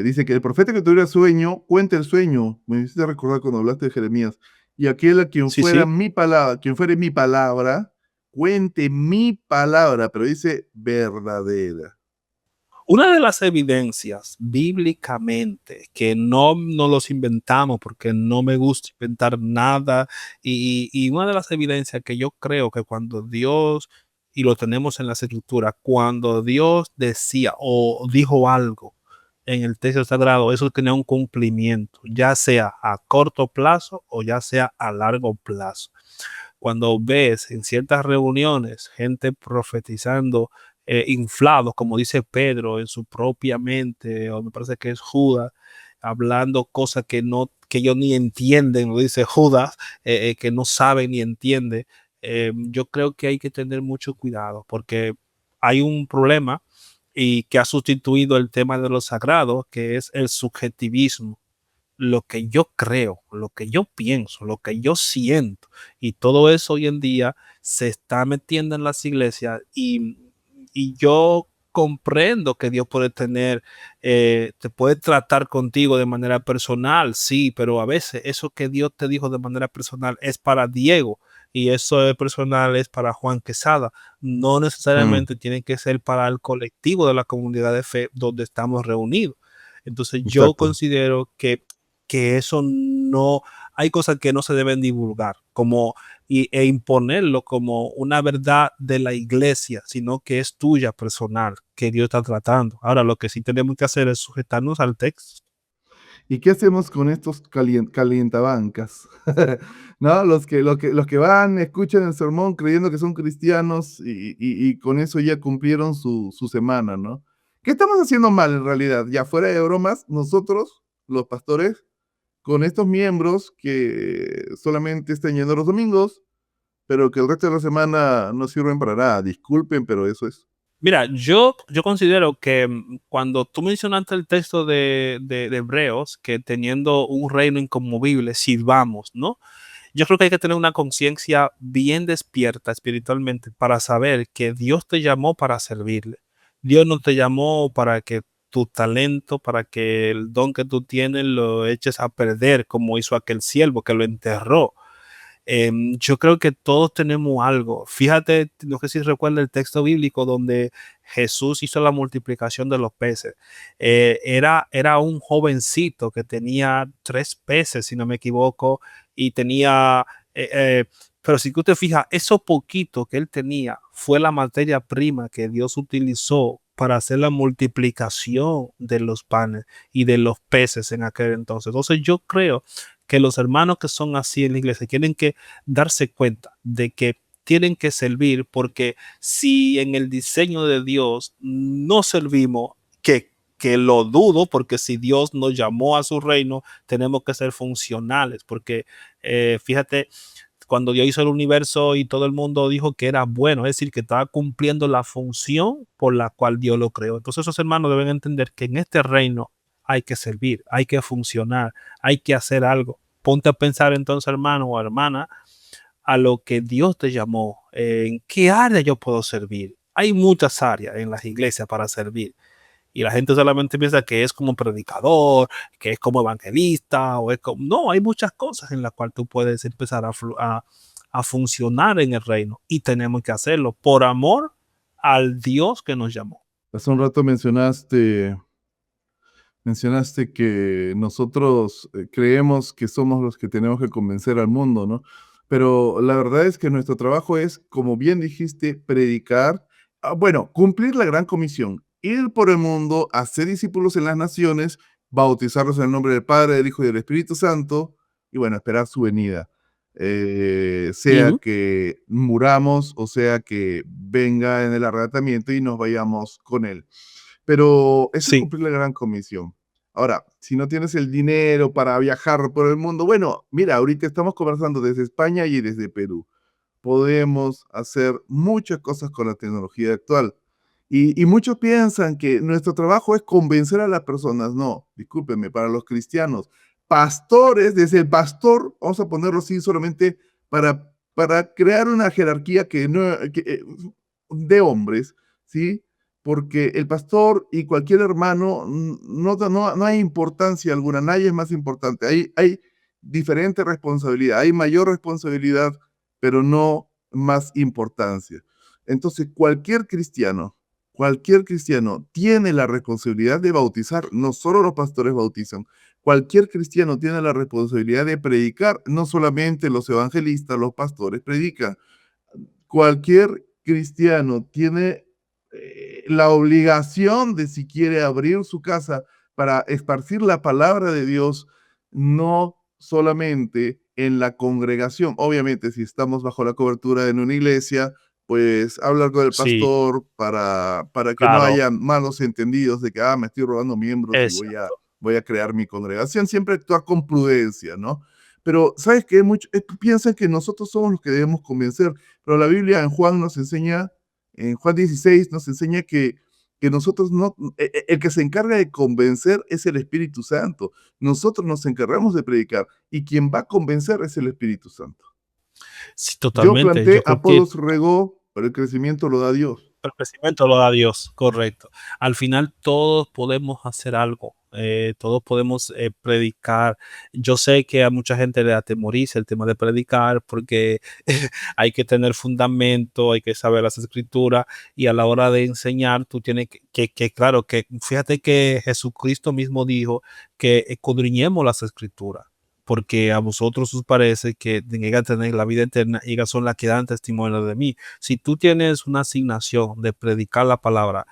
dice que el profeta que tuviera sueño, cuente el sueño. Me hiciste recordar cuando hablaste de Jeremías. Y aquel a quien sí, fuera sí. mi palabra, quien fuere mi palabra, cuente mi palabra, pero dice verdadera. Una de las evidencias bíblicamente que no los inventamos porque no me gusta inventar nada y una de las evidencias que yo creo que cuando Dios, y lo tenemos en las escrituras, cuando Dios decía o dijo algo en el texto sagrado, eso tenía un cumplimiento, ya sea a corto plazo o ya sea a largo plazo. Cuando ves en ciertas reuniones gente profetizando inflados, como dice Pedro, en su propia mente, o me parece que es Judas, hablando cosas que ellos ni entienden, lo dice Judas, que no sabe ni entiende. Yo creo que hay que tener mucho cuidado porque hay un problema y que ha sustituido el tema de lo sagrado, que es el subjetivismo, lo que yo creo, lo que yo pienso, lo que yo siento. Y todo eso hoy en día se está metiendo en las iglesias y yo comprendo que Dios puede te puede tratar contigo de manera personal, sí, pero a veces eso que Dios te dijo de manera personal es para Diego y eso de personal es para Juan Quesada. No Mm, necesariamente tiene que ser para el colectivo de la comunidad de fe donde estamos reunidos. Entonces yo exacto. considero que eso no, hay cosas que no se deben divulgar e imponerlo como una verdad de la iglesia, sino que es tuya personal, que Dios está tratando. Ahora, lo que sí tenemos que hacer es sujetarnos al texto. ¿Y qué hacemos con estos calientabancas? ¿No? Los que van, escuchan el sermón creyendo que son cristianos y con eso ya cumplieron su semana, ¿no? ¿Qué estamos haciendo mal en realidad? Ya fuera de bromas, nosotros, los pastores, con estos miembros que solamente están yendo los domingos, pero que el resto de la semana no sirven para nada. Disculpen, pero eso es. Mira, yo considero que cuando tú mencionaste el texto de Hebreos, que teniendo un reino inconmovible, sirvamos, ¿no? Yo creo que hay que tener una conciencia bien despierta espiritualmente para saber que Dios te llamó para servirle. Dios no te llamó para que tu talento, para que el don que tú tienes lo eches a perder, como hizo aquel siervo que lo enterró. Yo creo que todos tenemos algo. Fíjate, no sé si recuerda el texto bíblico donde Jesús hizo la multiplicación de los peces. Era un jovencito que tenía 3 peces, si no me equivoco, y tenía, eh, eh, pero si tú te fijas, eso poquito que él tenía fue la materia prima que Dios utilizó para hacer la multiplicación de los panes y de los peces en aquel entonces. Entonces yo creo que los hermanos que son así en la iglesia tienen que darse cuenta de que tienen que servir, porque si en el diseño de Dios no servimos, que lo dudo, porque si Dios nos llamó a su reino, tenemos que ser funcionales, porque fíjate, cuando Dios hizo el universo y todo el mundo dijo que era bueno, es decir, que estaba cumpliendo la función por la cual Dios lo creó. Entonces esos hermanos deben entender que en este reino hay que servir, hay que funcionar, hay que hacer algo. Ponte a pensar entonces, hermano o hermana, a lo que Dios te llamó. ¿En qué área yo puedo servir? Hay muchas áreas en las iglesias para servir. Y la gente solamente piensa que es como predicador, que es como evangelista, o es como... No, hay muchas cosas en las cuales tú puedes empezar a funcionar en el reino. Y tenemos que hacerlo por amor al Dios que nos llamó. Hace un rato mencionaste que nosotros creemos que somos los que tenemos que convencer al mundo, ¿no? Pero la verdad es que nuestro trabajo es, como bien dijiste, predicar, bueno, cumplir la gran comisión, ir por el mundo, hacer discípulos en las naciones, bautizarlos en el nombre del Padre, del Hijo y del Espíritu Santo, y bueno, esperar su venida. Sea Ujú. que muramos o sea que venga en el arrebatamiento y nos vayamos con él. Pero eso es Sí, cumplir la gran comisión. Ahora, si no tienes el dinero para viajar por el mundo, bueno, mira, ahorita estamos conversando desde España y desde Perú. Podemos hacer muchas cosas con la tecnología actual. Y muchos piensan que nuestro trabajo es convencer a las personas. No, discúlpenme, para los cristianos, pastores, desde el pastor, vamos a ponerlo así solamente para crear una jerarquía que no, de hombres, ¿sí? Porque el pastor y cualquier hermano no hay importancia alguna, nadie es más importante. Hay diferente responsabilidad, hay mayor responsabilidad, pero no más importancia. Entonces, cualquier cristiano tiene la responsabilidad de bautizar, no solo los pastores bautizan, cualquier cristiano tiene la responsabilidad de predicar, no solamente los evangelistas, los pastores predican. Cualquier cristiano tiene la obligación de, si quiere abrir su casa para esparcir la palabra de Dios, no solamente en la congregación. Obviamente, si estamos bajo la cobertura de una iglesia, pues hablar con el sí, pastor para que no claro. haya malos entendidos de que me estoy robando miembros y Exacto. voy a crear mi congregación. Siempre actuar con prudencia, ¿no? Pero, ¿sabes qué? Piensan que nosotros somos los que debemos convencer, pero la Biblia en Juan nos enseña, en Juan 16 nos enseña que nosotros no, el que se encarga de convencer es el Espíritu Santo. Nosotros nos encargamos de predicar y quien va a convencer es el Espíritu Santo. Sí, Yo totalmente. planté, Yo creo que Apolos regó, pero el crecimiento lo da Dios. el crecimiento lo da Dios, correcto. Al final todos podemos hacer algo, todos podemos predicar. Yo sé que a mucha gente le atemoriza el tema de predicar porque hay que tener fundamento, hay que saber las escrituras y a la hora de enseñar tú tienes claro, que fíjate que Jesucristo mismo dijo que escudriñemos las escrituras, porque a vosotros os parece que llegan a tener la vida eterna y ellas son las que dan testimonio de mí. Si tú tienes una asignación de predicar la palabra,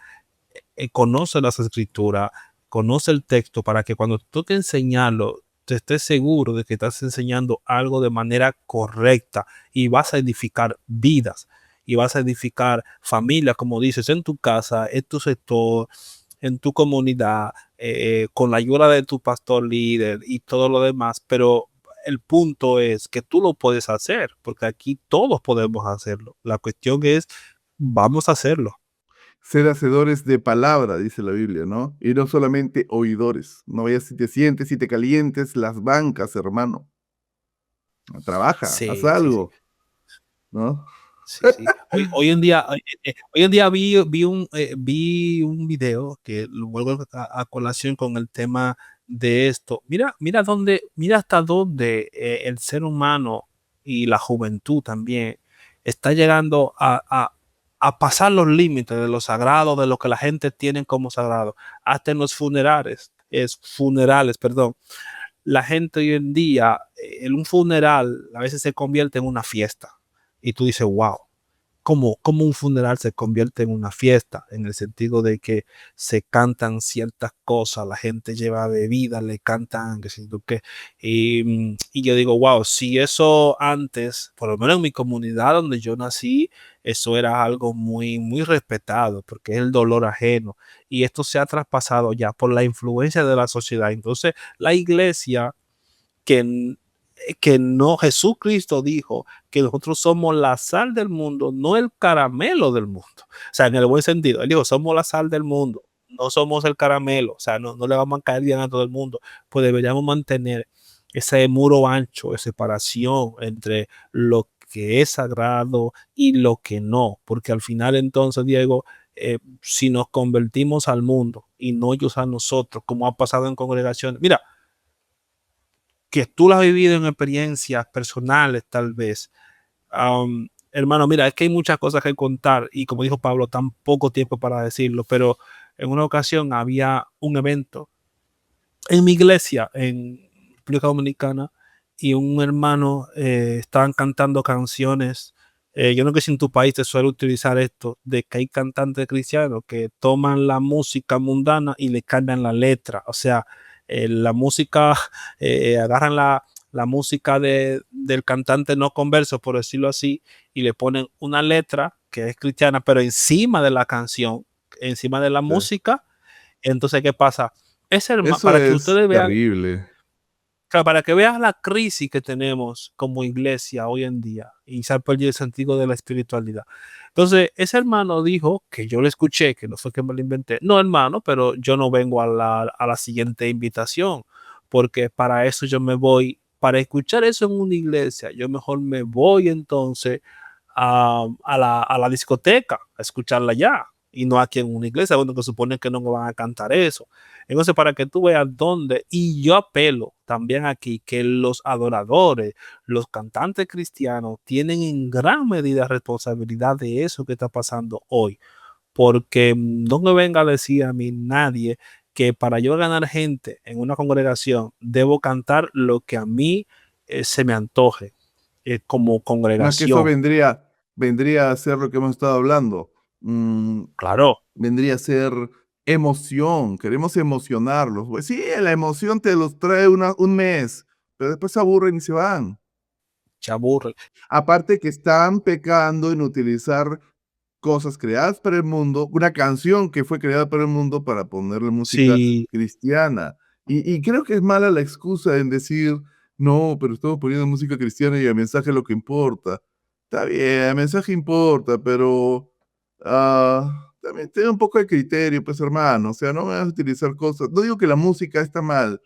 conoce las escrituras, conoce el texto para que cuando toque enseñarlo, te estés seguro de que estás enseñando algo de manera correcta y vas a edificar vidas y vas a edificar familias, como dices, en tu casa, en tu sector, en tu comunidad, con la ayuda de tu pastor líder y todo lo demás, pero el punto es que tú lo puedes hacer, porque aquí todos podemos hacerlo. La cuestión es, vamos a hacerlo. Ser hacedores de palabra, dice la Biblia, ¿no? Y no solamente oidores. No vayas si te sientes, si te calientes las bancas, hermano. Trabaja, haz Sí, sí, sí. algo, ¿no? Sí, sí. Hoy en día vi un video que lo vuelvo a colación con el tema de esto. Mira hasta dónde el ser humano y la juventud también está llegando a pasar los límites de lo sagrado, de lo que la gente tiene como sagrado, hasta en los funerales, perdón. La gente hoy en día, en un funeral, a veces se convierte en una fiesta. Y tú dices, wow, ¿cómo un funeral se convierte en una fiesta? En el sentido de que se cantan ciertas cosas, la gente lleva bebida, le cantan, qué sé yo qué. Y yo digo, wow, si eso antes, por lo menos en mi comunidad donde yo nací, eso era algo muy, muy respetado, porque es el dolor ajeno. Y esto se ha traspasado ya por la influencia de la sociedad. Entonces, la iglesia que, que no, Jesucristo dijo que nosotros somos la sal del mundo, no el caramelo del mundo. O sea, en el buen sentido, él dijo, somos la sal del mundo, no somos el caramelo, o sea, no le vamos a caer bien a todo el mundo, pues deberíamos mantener ese muro ancho, de separación entre lo que es sagrado y lo que no, porque al final entonces, Diego, si nos convertimos al mundo y no ellos a nosotros, como ha pasado en congregaciones, mira, que tú la has vivido en experiencias personales tal vez. Hermano, mira, es que hay muchas cosas que contar y como dijo Pablo, tan poco tiempo para decirlo, pero en una ocasión había un evento en mi iglesia en República Dominicana y un hermano estaban cantando canciones. Yo no sé si en tu país te suele utilizar esto, de que hay cantantes cristianos que toman la música mundana y le cambian la letra. O sea, la música, agarran la música del cantante no converso, por decirlo así, y le ponen una letra que es cristiana, pero encima de la canción, encima de la Sí. música. Entonces, ¿qué pasa? Eso Para que es ustedes vean, terrible. claro, para que vean la crisis que tenemos como iglesia hoy en día y se ha perdido el sentido de la espiritualidad. Entonces, ese hermano dijo que yo le escuché, que no fue que me lo inventé. No, hermano, pero yo no vengo a la siguiente invitación, porque para eso yo me voy, para escuchar eso en una iglesia, yo mejor me voy entonces a la discoteca a escucharla allá y no aquí en una iglesia, donde se supone que no me van a cantar eso. Entonces, para que tú veas dónde, y yo apelo también aquí que los adoradores, los cantantes cristianos tienen en gran medida responsabilidad de eso que está pasando hoy, porque no me venga a decir a mí nadie que para yo ganar gente en una congregación debo cantar lo que a mí se me antoje como No es que eso congregación. vendría a ser lo que hemos estado hablando. Claro, Vendría a ser emoción, queremos emocionarlos. Pues sí, la emoción te los trae un mes, pero después se aburren y se van. se aburre. Aparte que están pecando en utilizar cosas creadas para el mundo, una canción que fue creada para el mundo para ponerle música Sí, cristiana. Y creo que es mala la excusa en decir, no, pero estamos poniendo música cristiana y el mensaje es lo que importa. Está bien, el mensaje importa, pero también ten un poco de criterio, pues hermano. O sea, no vas a utilizar cosas. No digo que la música está mal.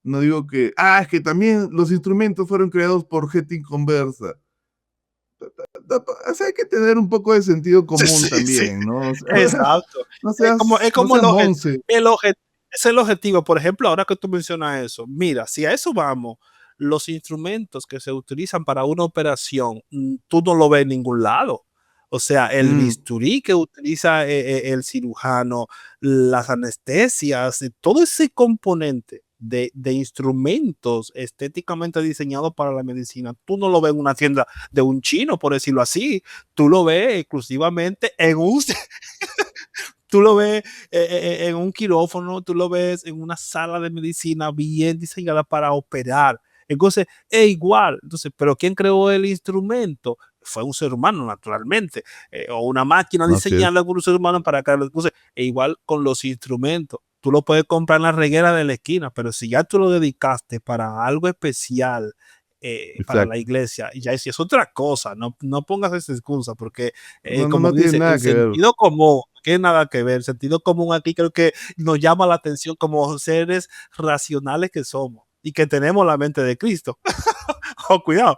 No digo que, es que también los instrumentos fueron creados por gente inconversa. O sea, hay que tener un poco de sentido sí, común sí, sí. también, ¿no? O sea, Exacto. Es no como seas monse. es el objetivo. Por ejemplo, ahora que tú mencionas eso, mira, si a eso vamos, los instrumentos que se utilizan para una operación, tú no lo ves en ningún lado. O sea, el Mm, bisturí que utiliza el cirujano, las anestesias, todo ese componente de instrumentos estéticamente diseñados para la medicina, tú no lo ves en una tienda de un chino, por decirlo así. Tú lo ves exclusivamente en un, tú lo ves en un quirófano, tú lo ves en una sala de medicina bien diseñada para operar. Entonces, es igual. Entonces, pero ¿quién creó el instrumento? Fue un ser humano, naturalmente, o una máquina así es. diseñada por un ser humano para crearlo. Entonces, es igual con los instrumentos. Tú lo puedes comprar en la reguera de la esquina, pero si ya tú lo dedicaste para algo especial, para la Exacto. iglesia, y ya es otra cosa, no pongas esa excusa, porque No, no, como no tiene dice, el nada que ver. sentido común, no tiene nada que ver, el sentido común aquí creo que nos llama la atención como seres racionales que somos y que tenemos la mente de Cristo. Oh, cuidado.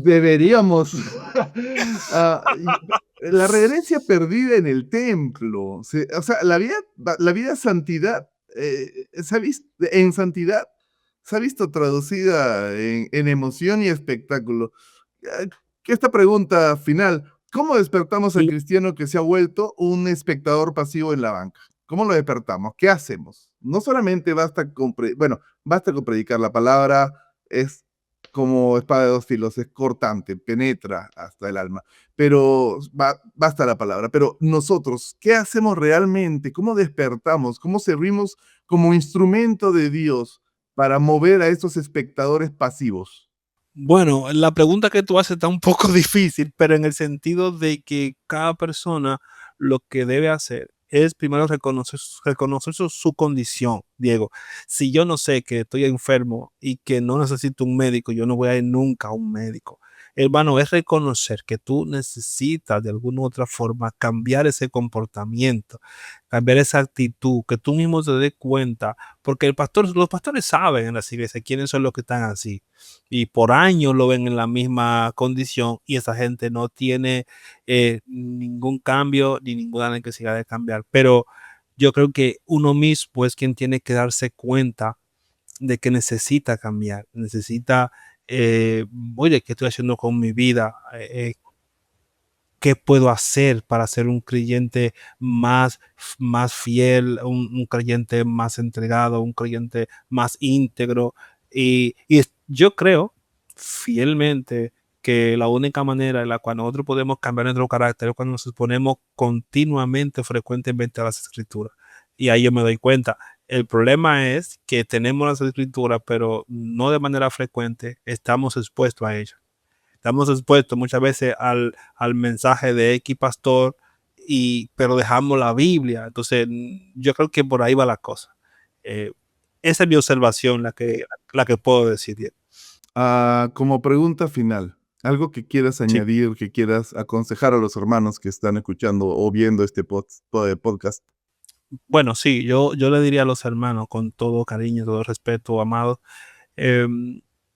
Deberíamos. La reverencia perdida en el templo. O sea, la vida santidad, en santidad, se ha visto traducida en emoción y espectáculo. esta pregunta final, ¿cómo despertamos al Sí. cristiano que se ha vuelto un espectador pasivo en la banca? ¿Cómo lo despertamos? ¿Qué hacemos? No solamente basta con predicar la palabra, es como espada de dos filos, es cortante, penetra hasta el alma, pero basta la palabra. Pero nosotros, ¿qué hacemos realmente? ¿Cómo despertamos? ¿Cómo servimos como instrumento de Dios para mover a estos espectadores pasivos? Bueno, la pregunta que tú haces está un poco difícil, pero en el sentido de que cada persona lo que debe hacer es primero reconocer su condición, Diego. Si yo no sé que estoy enfermo y que no necesito un médico, yo no voy a ir nunca a un médico. Hermano, es reconocer que tú necesitas de alguna u otra forma cambiar ese comportamiento, cambiar esa actitud, que tú mismo te des cuenta, porque los pastores saben en las iglesias quiénes son los que están así y por años lo ven en la misma condición y esa gente no tiene ningún cambio ni ninguna necesidad de cambiar. Pero yo creo que uno mismo es quien tiene que darse cuenta de que necesita cambiar, necesita, oye, ¿qué estoy haciendo con mi vida? ¿Qué puedo hacer para ser un creyente más fiel, un creyente más entregado, un creyente más íntegro? Yo creo fielmente que la única manera en la cual nosotros podemos cambiar nuestro carácter es cuando nos exponemos continuamente, frecuentemente a las escrituras. Y ahí yo me doy cuenta. El problema es que tenemos las escrituras, pero no de manera frecuente estamos expuestos a ellas. Estamos expuestos muchas veces al mensaje de X pastor, pero dejamos la Biblia. Entonces, yo creo que por ahí va la cosa. Eh, Esa es mi observación, la que puedo decir, Diego. Como pregunta final, algo que quieras Sí. añadir, que quieras aconsejar a los hermanos que están escuchando o viendo este podcast. Bueno, sí, yo le diría a los hermanos con todo cariño, todo respeto, amados,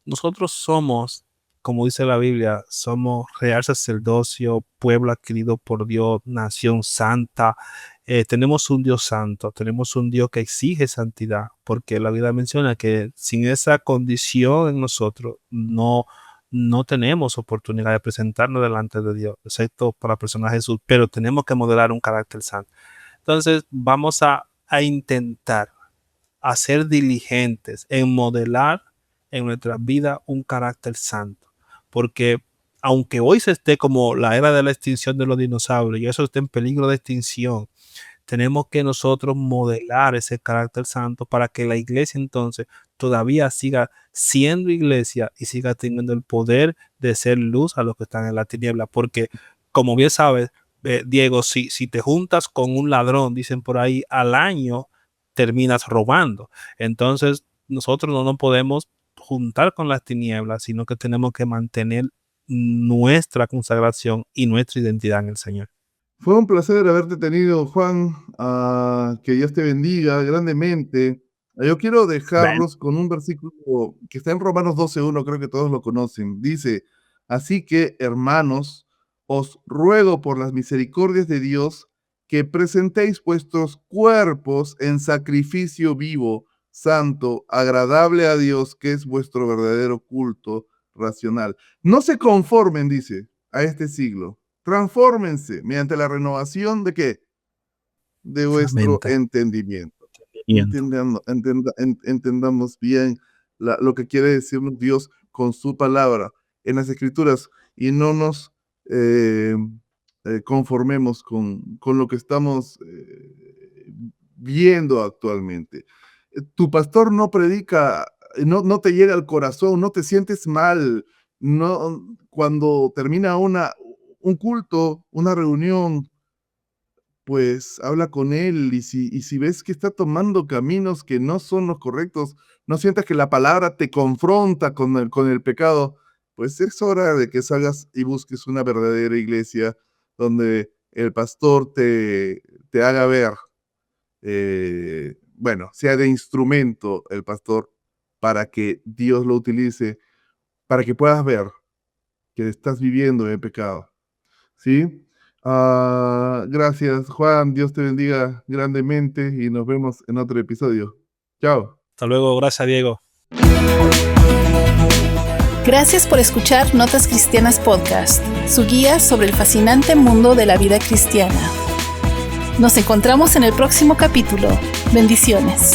nosotros somos, como dice la Biblia, somos real sacerdocio, pueblo adquirido por Dios, nación santa. Tenemos un Dios santo, tenemos un Dios que exige santidad, porque la Biblia menciona que sin esa condición en nosotros no tenemos oportunidad de presentarnos delante de Dios, excepto para la persona de Jesús, pero tenemos que modelar un carácter santo. Entonces vamos a intentar a ser diligentes en modelar en nuestra vida un carácter santo. Porque aunque hoy se esté como la era de la extinción de los dinosaurios y eso esté en peligro de extinción, tenemos que nosotros modelar ese carácter santo para que la iglesia entonces todavía siga siendo iglesia y siga teniendo el poder de ser luz a los que están en la tiniebla. Porque, como bien sabes, Diego, si te juntas con un ladrón, dicen por ahí, al año terminas robando. Entonces, nosotros no nos podemos juntar con las tinieblas, sino que tenemos que mantener nuestra consagración y nuestra identidad en el Señor. Fue un placer haberte tenido, Juan. Que Dios te bendiga grandemente. Yo quiero Bueno. dejarlos con un versículo que está en Romanos 12:1, creo que todos lo conocen. Dice, así que, hermanos, os ruego por las misericordias de Dios que presentéis vuestros cuerpos en sacrificio vivo, santo, agradable a Dios, que es vuestro verdadero culto racional. No se conformen, dice, a este siglo. Transfórmense mediante la renovación de ¿qué? De vuestro Mente. entendimiento. Entendamos bien lo que quiere decirnos Dios con su palabra en las Escrituras y no nos conformemos con lo que estamos viendo actualmente. Tu pastor no predica, no te llega al corazón, no te sientes mal, no, cuando termina un culto, una reunión, pues habla con él y si ves que está tomando caminos que no son los correctos, no sientas que la palabra te confronta con el pecado, pues es hora de que salgas y busques una verdadera iglesia donde el pastor te haga ver, sea de instrumento el pastor para que Dios lo utilice, para que puedas ver que estás viviendo en pecado. ¿Sí? Gracias, Juan. Dios te bendiga grandemente y nos vemos en otro episodio. Chao. Hasta luego, gracias, Diego. Gracias por escuchar Notas Cristianas Podcast, su guía sobre el fascinante mundo de la vida cristiana. Nos encontramos en el próximo capítulo. Bendiciones.